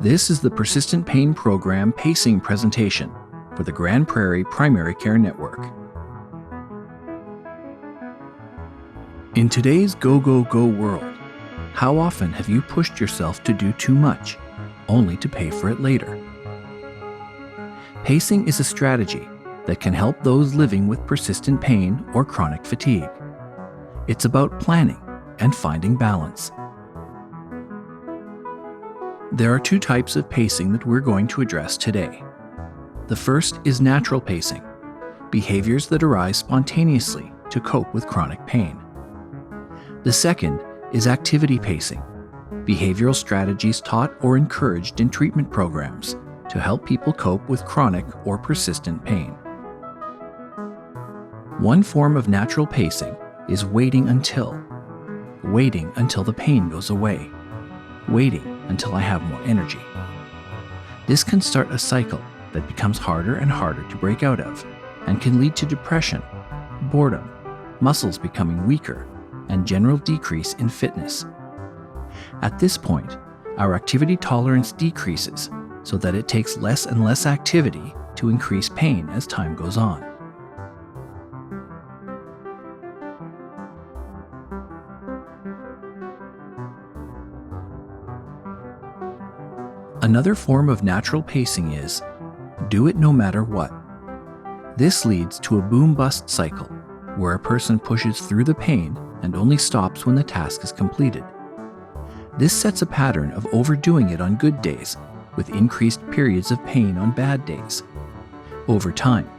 This is the Persistent Pain Program pacing presentation for the Grande Prairie Primary Care Network. In today's go-go-go world, how often have you pushed yourself to do too much, only to pay for it later? Pacing is a strategy that can help those living with persistent pain or chronic fatigue. It's about planning and finding balance. There are two types of pacing that we're going to address today. The first is natural pacing, behaviors that arise spontaneously to cope with chronic pain. The second is activity pacing, behavioral strategies taught or encouraged in treatment programs to help people cope with chronic or persistent pain. One form of natural pacing is waiting until the pain goes away, waiting until I have more energy. This can start a cycle that becomes harder and harder to break out of and can lead to depression, boredom, muscles becoming weaker, and general decrease in fitness. At this point, our activity tolerance decreases so that it takes less and less activity to increase pain as time goes on. Another form of natural pacing is do it no matter what. This leads to a boom-bust cycle where a person pushes through the pain and only stops when the task is completed. This sets a pattern of overdoing it on good days with increased periods of pain on bad days. Over time,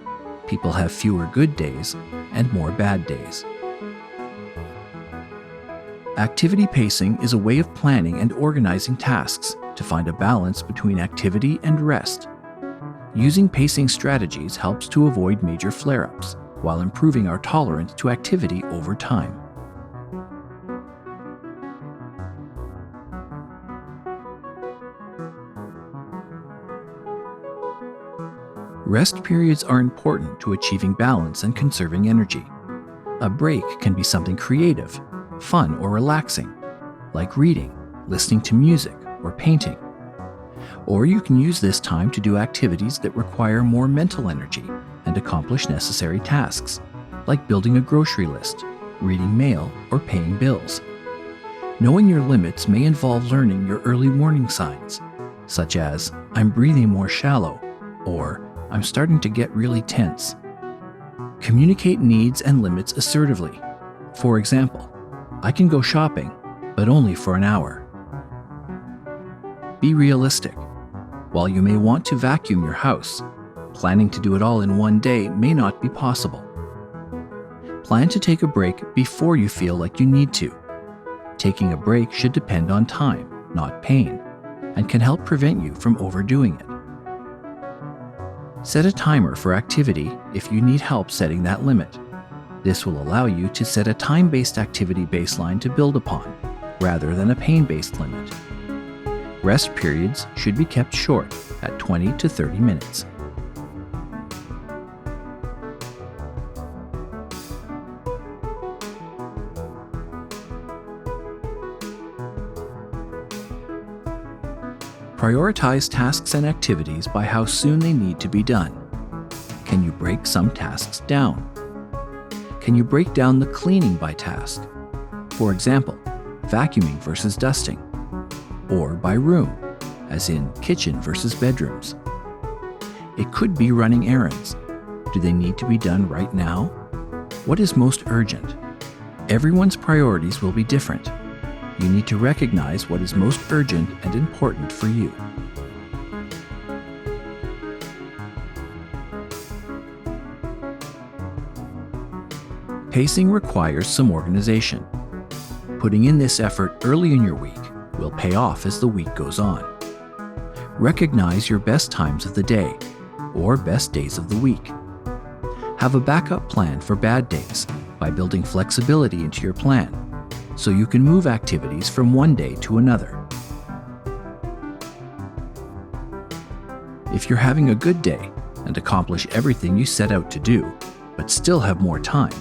people have fewer good days and more bad days. Activity pacing is a way of planning and organizing tasks to find a balance between activity and rest. Using pacing strategies helps to avoid major flare-ups while improving our tolerance to activity over time. Rest periods are important to achieving balance and conserving energy. A break can be something creative, fun, or relaxing, like reading, listening to music, or painting. Or you can use this time to do activities that require more mental energy and accomplish necessary tasks, like building a grocery list, reading mail, or paying bills. Knowing your limits may involve learning your early warning signs, such as, I'm breathing more shallow, or I'm starting to get really tense. Communicate needs and limits assertively. For example, I can go shopping, but only for an hour. Be realistic. While you may want to vacuum your house, planning to do it all in one day may not be possible. Plan to take a break before you feel like you need to. Taking a break should depend on time, not pain, and can help prevent you from overdoing it. Set a timer for activity if you need help setting that limit. This will allow you to set a time-based activity baseline to build upon, rather than a pain-based limit. Rest periods should be kept short at 20 to 30 minutes. Prioritize tasks and activities by how soon they need to be done. Can you break some tasks down? Can you break down the cleaning by task? For example, vacuuming versus dusting. Or by room, as in kitchen versus bedrooms. It could be running errands. Do they need to be done right now? What is most urgent? Everyone's priorities will be different. You need to recognize what is most urgent and important for you. Pacing requires some organization. Putting in this effort early in your week will pay off as the week goes on. Recognize your best times of the day or best days of the week. Have a backup plan for bad days by building flexibility into your plan so you can move activities from one day to another. If you're having a good day and accomplish everything you set out to do, but still have more time,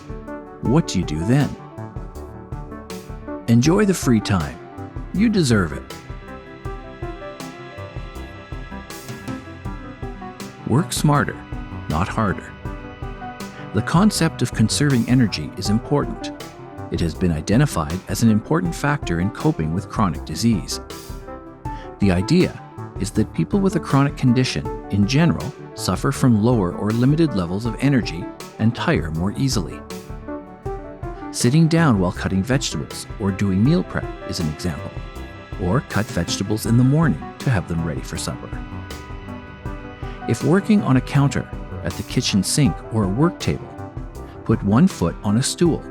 what do you do then? Enjoy the free time. You deserve it. Work smarter, not harder. The concept of conserving energy is important. It has been identified as an important factor in coping with chronic disease. The idea is that people with a chronic condition, in general, suffer from lower or limited levels of energy and tire more easily. Sitting down while cutting vegetables or doing meal prep is an example, or cut vegetables in the morning to have them ready for supper. If working on a counter, at the kitchen sink or a work table, put one foot on a stool,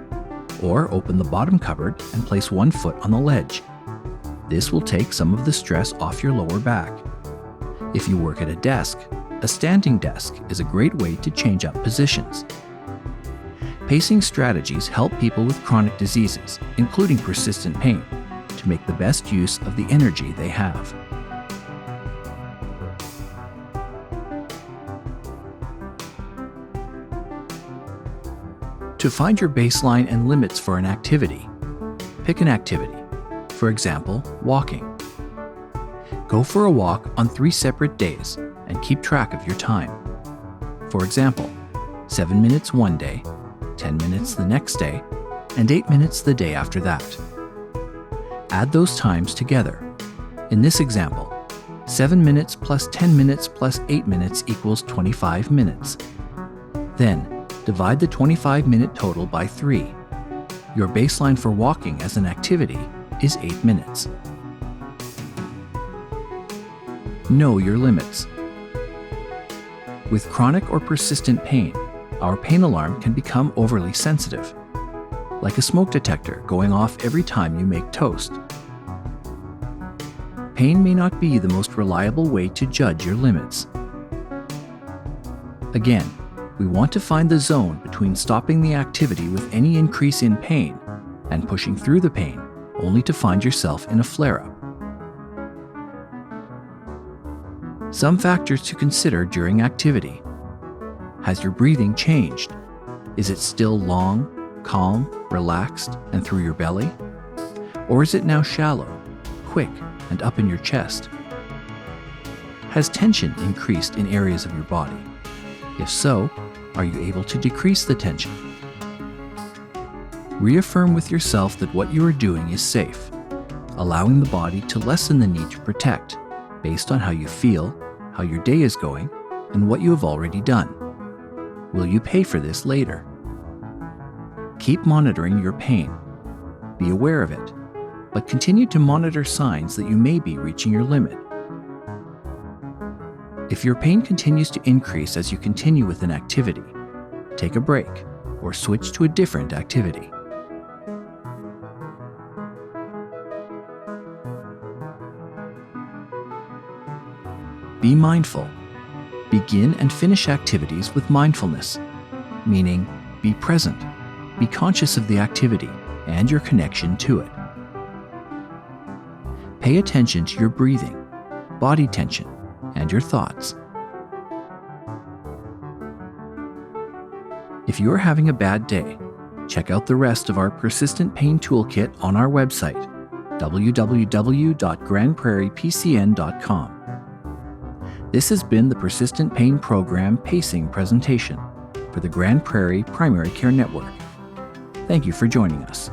or open the bottom cupboard and place one foot on the ledge. This will take some of the stress off your lower back. If you work at a desk, a standing desk is a great way to change up positions. Pacing strategies help people with chronic diseases, including persistent pain, to make the best use of the energy they have. To find your baseline and limits for an activity, pick an activity. For example, walking. Go for a walk on 3 separate days and keep track of your time. For example, 7 minutes one day, 10 minutes the next day, and 8 minutes the day after that. Add those times together. In this example, 7 minutes plus 10 minutes plus 8 minutes equals 25 minutes. Then, divide the 25-minute total by 3. Your baseline for walking as an activity is 8 minutes. Know your limits. With chronic or persistent pain, our pain alarm can become overly sensitive, like a smoke detector going off every time you make toast. Pain may not be the most reliable way to judge your limits. Again, we want to find the zone between stopping the activity with any increase in pain and pushing through the pain only to find yourself in a flare-up. Some factors to consider during activity. Has your breathing changed? Is it still long, calm, relaxed, and through your belly? Or is it now shallow, quick, and up in your chest? Has tension increased in areas of your body? If so, are you able to decrease the tension? Reaffirm with yourself that what you are doing is safe, allowing the body to lessen the need to protect based on how you feel, how your day is going, and what you have already done. Will you pay for this later? Keep monitoring your pain. Be aware of it, but continue to monitor signs that you may be reaching your limit. If your pain continues to increase as you continue with an activity, take a break or switch to a different activity. Be mindful. Begin and finish activities with mindfulness, meaning be present, be conscious of the activity and your connection to it. Pay attention to your breathing, body tension, and your thoughts. If you are having a bad day, check out the rest of our Persistent Pain Toolkit on our website, www.grandprairiepcn.com. This has been the Persistent Pain Program Pacing presentation for the Grande Prairie Primary Care Network. Thank you for joining us.